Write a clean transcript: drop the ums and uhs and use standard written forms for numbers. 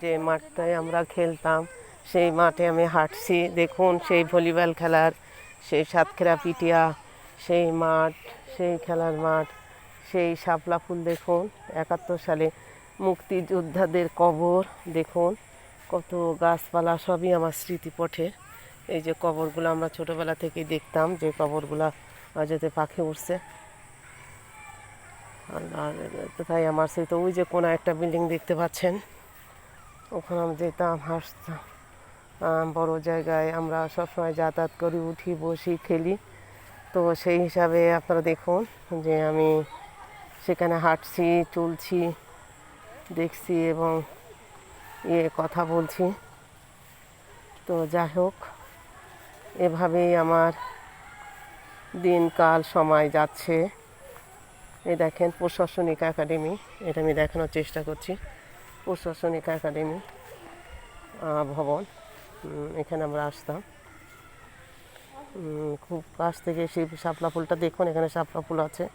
যে মাঠটায় আমরা খেলতাম সেই মাঠে আমি হাঁটছি। দেখুন সেই ভলিবল খেলার সেই সাতক্ষীরা পিটিয়া সেই মাঠ, সেই খেলার মাঠ, সেই শাপলা ফুল দেখুন 71 সালে মুক্তিযোদ্ধাদের কবর দেখুন, কত গাছপালা সবই আমার স্মৃতিপটে। এই যে কবরগুলো আমরা ছোটোবেলা থেকেই দেখতাম, যে কবরগুলা যেতে পাখি উঠছে। আর তাই আমার সেই তো ওই যে কোনো একটা বিল্ডিং দেখতে পাচ্ছেন, ওখানে আমি যেতাম, হাসতাম। বড় জায়গায় আমরা সবসময় যাতায়াত করি, উঠি, বসি, খেলি। তো সেই হিসাবে আপনারা দেখুন যে আমি সেখানে হাঁটছি, চলছি, দেখছি এবং কথা বলছি। তো যাই হোক, এভাবেই আমার দিনকাল সময় যাচ্ছে। এই দেখেন প্রশাসনিক একাডেমি, এটা আমি দেখানোর চেষ্টা করছি। প্রশাসনিক একাডেমি ভবন, এখানে আমরা আসতাম। খুব কাছ থেকে সেই শাপলা ফুলটা দেখুন, এখানে শাপলা ফুল আছে।